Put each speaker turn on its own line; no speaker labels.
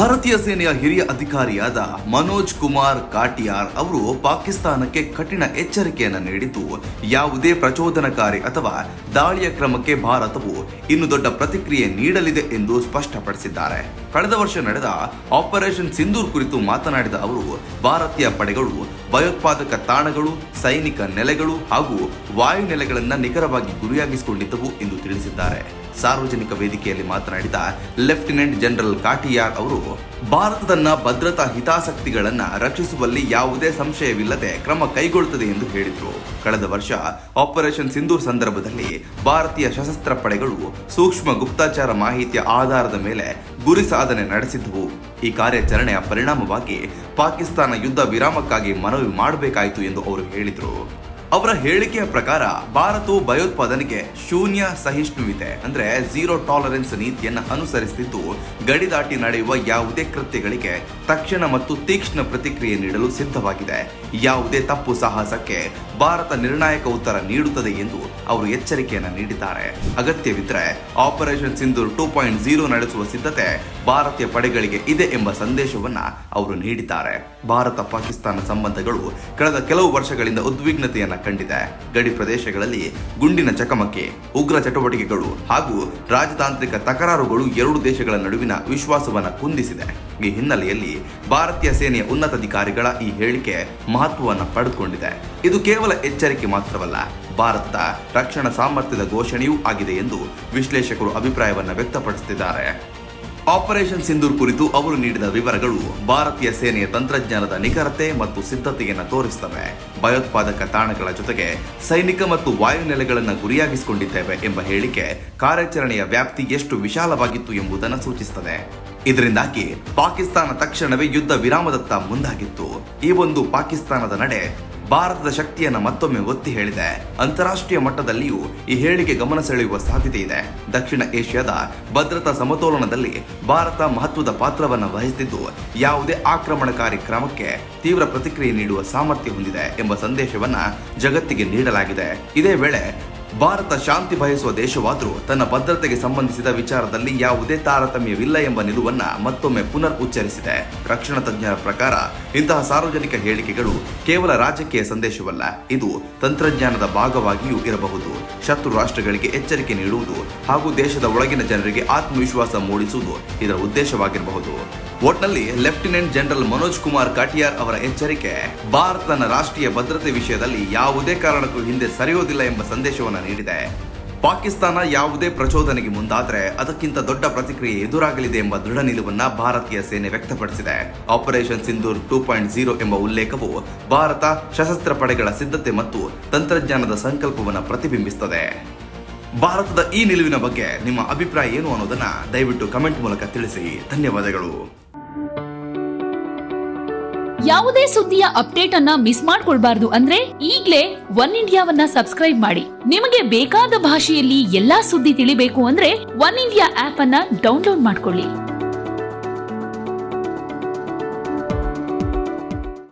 ಭಾರತೀಯ ಸೇನೆಯ ಹಿರಿಯ ಅಧಿಕಾರಿಯಾದ ಮನೋಜ್ ಕುಮಾರ್ ಕಾಟಿಯಾರ್ ಅವರು ಪಾಕಿಸ್ತಾನಕ್ಕೆ ಕಠಿಣ ಎಚ್ಚರಿಕೆಯನ್ನು ನೀಡಿದ್ದು, ಯಾವುದೇ ಪ್ರಚೋದನಕಾರಿ ಅಥವಾ ದಾಳಿಯ ಕ್ರಮಕ್ಕೆ ಭಾರತವು ಇನ್ನು ದೊಡ್ಡ ಪ್ರತಿಕ್ರಿಯೆ ನೀಡಲಿದೆ ಎಂದು ಸ್ಪಷ್ಟಪಡಿಸಿದ್ದಾರೆ. ಕಳೆದ ವರ್ಷ ನಡೆದ ಆಪರೇಷನ್ ಸಿಂಧೂರ್ ಕುರಿತು ಮಾತನಾಡಿದ ಅವರು, ಭಾರತೀಯ ಪಡೆಗಳು ಭಯೋತ್ಪಾದಕ ತಾಣಗಳು, ಸೈನಿಕ ನೆಲೆಗಳು ಹಾಗೂ ವಾಯುನೆಲೆಗಳನ್ನು ನಿಖರವಾಗಿ ಗುರಿಯಾಗಿಸಿಕೊಂಡಿದ್ದವು ಎಂದು ತಿಳಿಸಿದ್ದಾರೆ. ಸಾರ್ವಜನಿಕ ವೇದಿಕೆಯಲ್ಲಿ ಮಾತನಾಡಿದ ಲೆಫ್ಟಿನೆಂಟ್ ಜನರಲ್ ಕಾಟಿಯಾರ್ ಅವರು, ಭಾರತ ತನ್ನ ಭದ್ರತಾ ಹಿತಾಸಕ್ತಿಗಳನ್ನು ರಕ್ಷಿಸುವಲ್ಲಿ ಯಾವುದೇ ಸಂಶಯವಿಲ್ಲದೆ ಕ್ರಮ ಕೈಗೊಳ್ಳುತ್ತದೆ ಎಂದು ಹೇಳಿದರು. ಕಳೆದ ವರ್ಷ ಆಪರೇಷನ್ ಸಿಂಧೂರ್ ಸಂದರ್ಭದಲ್ಲಿ ಭಾರತೀಯ ಸಶಸ್ತ್ರ ಪಡೆಗಳು ಸೂಕ್ಷ್ಮ ಗುಪ್ತಚರ ಮಾಹಿತಿಯ ಆಧಾರದ ಮೇಲೆ ಗುರಿ ಸಾಧನೆ ನಡೆಸಿದ್ದವು. ಈ ಕಾರ್ಯಾಚರಣೆಯ ಪರಿಣಾಮವಾಗಿ ಪಾಕಿಸ್ತಾನ ಯುದ್ಧ ವಿರಾಮಕ್ಕಾಗಿ ಮನವಿ ಮಾಡಬೇಕಾಯಿತು ಎಂದು ಅವರು ಹೇಳಿದರು. ಅವರ ಹೇಳಿಕೆಯ ಪ್ರಕಾರ ಭಾರತವು ಭಯೋತ್ಪಾದನೆಗೆ ಶೂನ್ಯ ಸಹಿಷ್ಣುವಿತೆ ಅಂದ್ರೆ ಝೀರೋ ಟಾಲರೆನ್ಸ್ ನೀತಿಯನ್ನು ಅನುಸರಿಸುತ್ತಿದ್ದು, ಗಡಿ ದಾಟಿ ನಡೆಯುವ ಯಾವುದೇ ಕೃತ್ಯಗಳಿಗೆ ತಕ್ಷಣ ಮತ್ತು ತೀಕ್ಷ್ಣ ಪ್ರತಿಕ್ರಿಯೆ ನೀಡಲು ಸಿದ್ಧವಾಗಿದೆ. ಯಾವುದೇ ತಪ್ಪು ಸಾಹಸಕ್ಕೆ ಭಾರತ ನಿರ್ಣಾಯಕ ಉತ್ತರ ನೀಡುತ್ತದೆ ಎಂದು ಅವರು ಎಚ್ಚರಿಕೆಯನ್ನು ನೀಡಿದ್ದಾರೆ. ಅಗತ್ಯವಿದ್ದರೆ ಆಪರೇಷನ್ ಸಿಂಧೂರ್ 2.0 ನಡೆಸುವ ಸಿದ್ಧತೆ ಭಾರತೀಯ ಪಡೆಗಳಿಗೆ ಇದೆ ಎಂಬ ಸಂದೇಶವನ್ನ ಅವರು ನೀಡಿದ್ದಾರೆ. ಭಾರತ ಪಾಕಿಸ್ತಾನ ಸಂಬಂಧಗಳು ಕಳೆದ ಕೆಲವು ವರ್ಷಗಳಿಂದ ಉದ್ವಿಗ್ನತೆಯನ್ನ ಕಂಡಿದೆ. ಗಡಿ ಪ್ರದೇಶಗಳಲ್ಲಿ ಗುಂಡಿನ ಚಕಮಕಿ, ಉಗ್ರ ಚಟುವಟಿಕೆಗಳು ಹಾಗೂ ರಾಜತಾಂತ್ರಿಕ ತಕರಾರುಗಳು ಎರಡು ದೇಶಗಳ ನಡುವಿನ ವಿಶ್ವಾಸವನ್ನು ಕುಂದಿಸಿದೆ. ಈ ಹಿನ್ನೆಲೆಯಲ್ಲಿ ಭಾರತೀಯ ಸೇನೆಯ ಉನ್ನತಾಧಿಕಾರಿಗಳ ಈ ಹೇಳಿಕೆ ಮಹತ್ವವನ್ನು ಪಡೆದುಕೊಂಡಿದೆ. ಇದು ಕೇವಲ ಎಚ್ಚರಿಕೆ ಮಾತ್ರವಲ್ಲ, ಭಾರತದ ರಕ್ಷಣಾ ಸಾಮರ್ಥ್ಯದ ಘೋಷಣೆಯೂ ಆಗಿದೆ ಎಂದು ವಿಶ್ಲೇಷಕರು ಅಭಿಪ್ರಾಯವನ್ನು ವ್ಯಕ್ತಪಡಿಸುತ್ತಿದ್ದಾರೆ. ಆಪರೇಷನ್ ಸಿಂಧೂರ್ ಕುರಿತು ಅವರು ನೀಡಿದ ವಿವರಗಳು ಭಾರತೀಯ ಸೇನೆಯ ತಂತ್ರಜ್ಞಾನದ ನಿಖರತೆ ಮತ್ತು ಸಿದ್ಧತೆಯನ್ನು ತೋರಿಸುತ್ತವೆ. ಭಯೋತ್ಪಾದಕ ತಾಣಗಳ ಜೊತೆಗೆ ಸೈನಿಕ ಮತ್ತು ವಾಯುನೆಲೆಗಳನ್ನು ಗುರಿಯಾಗಿಸಿಕೊಂಡಿದ್ದೇವೆ ಎಂಬ ಹೇಳಿಕೆ ಕಾರ್ಯಾಚರಣೆಯ ವ್ಯಾಪ್ತಿ ಎಷ್ಟು ವಿಶಾಲವಾಗಿತ್ತು ಎಂಬುದನ್ನು ಸೂಚಿಸುತ್ತದೆ. ಇದರಿಂದಾಗಿ ಪಾಕಿಸ್ತಾನ ತಕ್ಷಣವೇ ಯುದ್ಧ ವಿರಾಮದತ್ತ ಮುಂದಾಗಿತ್ತು. ಈ ಒಂದು ಪಾಕಿಸ್ತಾನದ ನಡೆ ಭಾರತದ ಶಕ್ತಿಯನ್ನು ಮತ್ತೊಮ್ಮೆ ಒತ್ತಿ ಹೇಳಿದೆ. ಅಂತಾರಾಷ್ಟ್ರೀಯ ಮಟ್ಟದಲ್ಲಿಯೂ ಈ ಹೇಳಿಕೆ ಗಮನ ಸೆಳೆಯುವ ಸಾಧ್ಯತೆ ಇದೆ. ದಕ್ಷಿಣ ಏಷ್ಯಾದ ಭದ್ರತಾ ಸಮತೋಲನದಲ್ಲಿ ಭಾರತ ಮಹತ್ವದ ಪಾತ್ರವನ್ನು ವಹಿಸುತ್ತಿದ್ದು, ಯಾವುದೇ ಆಕ್ರಮಣಕಾರಿ ಕ್ರಮಕ್ಕೆ ತೀವ್ರ ಪ್ರತಿಕ್ರಿಯೆ ನೀಡುವ ಸಾಮರ್ಥ್ಯ ಹೊಂದಿದೆ ಎಂಬ ಸಂದೇಶವನ್ನ ಜಗತ್ತಿಗೆ ನೀಡಲಾಗಿದೆ. ಇದೇ ವೇಳೆ ಭಾರತ ಶಾಂತಿ ಬಯಸುವ ದೇಶವಾದರೂ ತನ್ನ ಭದ್ರತೆಗೆ ಸಂಬಂಧಿಸಿದ ವಿಚಾರದಲ್ಲಿ ಯಾವುದೇ ತಾರತಮ್ಯವಿಲ್ಲ ಎಂಬ ನಿಲುವನ್ನ ಮತ್ತೊಮ್ಮೆ ಪುನರ್ ಉಚ್ಚರಿಸಿದೆ. ರಕ್ಷಣಾ ತಜ್ಞರ ಪ್ರಕಾರ ಇಂತಹ ಸಾರ್ವಜನಿಕ ಹೇಳಿಕೆಗಳು ಕೇವಲ ರಾಜಕೀಯ ಸಂದೇಶವಲ್ಲ, ಇದು ತಂತ್ರಜ್ಞಾನದ ಭಾಗವಾಗಿಯೂ ಇರಬಹುದು. ಶತ್ರು ರಾಷ್ಟ್ರಗಳಿಗೆ ಎಚ್ಚರಿಕೆ ನೀಡುವುದು ಹಾಗೂ ದೇಶದ ಒಳಗಿನ ಜನರಿಗೆ ಆತ್ಮವಿಶ್ವಾಸ ಮೂಡಿಸುವುದು ಇದರ ಉದ್ದೇಶವಾಗಿರಬಹುದು. ಒಟ್ನಲ್ಲಿ ಲೆಫ್ಟಿನೆಂಟ್ ಜನರಲ್ ಮನೋಜ್ ಕುಮಾರ್ ಕಾಟಿಯಾರ್ ಅವರ ಎಚ್ಚರಿಕೆ ಭಾರತ ತನ್ನ ರಾಷ್ಟ್ರೀಯ ಭದ್ರತೆ ವಿಷಯದಲ್ಲಿ ಯಾವುದೇ ಕಾರಣಕ್ಕೂ ಹಿಂದೆ ಸರಿಯೋದಿಲ್ಲ ಎಂಬ ಸಂದೇಶವನ್ನು ನೀಡಿದೆ. ಪಾಕಿಸ್ತಾನ ಯಾವುದೇ ಪ್ರಚೋದನೆಗೆ ಮುಂದಾದರೆ ಅದಕ್ಕಿಂತ ದೊಡ್ಡ ಪ್ರತಿಕ್ರಿಯೆ ಎದುರಾಗಲಿದೆ ಎಂಬ ದೃಢ ನಿಲುವನ್ನ ಭಾರತೀಯ ಸೇನೆ ವ್ಯಕ್ತಪಡಿಸಿದೆ. ಆಪರೇಷನ್ ಸಿಂಧೂರ್ 2.0 ಎಂಬ ಉಲ್ಲೇಖವು ಭಾರತ ಸಶಸ್ತ್ರ ಪಡೆಗಳ ಸಿದ್ಧತೆ ಮತ್ತು ತಂತ್ರಜ್ಞಾನದ ಸಂಕಲ್ಪವನ್ನು ಪ್ರತಿಬಿಂಬಿಸುತ್ತದೆ. ಭಾರತದ ಈ ನಿಲುವಿನ ಬಗ್ಗೆ ನಿಮ್ಮ ಅಭಿಪ್ರಾಯ ಏನು ಅನ್ನೋದನ್ನ ದಯವಿಟ್ಟು ಕಮೆಂಟ್ ಮೂಲಕ ತಿಳಿಸಿ. ಧನ್ಯವಾದಗಳು.
ಯಾವುದೇ ಸುದ್ದಿಯ ಅಪ್ಡೇಟ್ ಅನ್ನ ಮಿಸ್ ಮಾಡ್ಕೊಳ್ಬಾರ್ದು ಅಂದ್ರೆ ಈಗ್ಲೇ ಒನ್ ಇಂಡಿಯಾವನ್ನ ಸಬ್ಸ್ಕ್ರೈಬ್ ಮಾಡಿ. ನಿಮಗೆ ಬೇಕಾದ ಭಾಷೆಯಲ್ಲಿ ಎಲ್ಲಾ ಸುದ್ದಿ ತಿಳಿಬೇಕು ಅಂದ್ರೆ ಒನ್ ಇಂಡಿಯಾ ಆಪ್ ಅನ್ನ ಡೌನ್ಲೋಡ್ ಮಾಡ್ಕೊಳ್ಳಿ.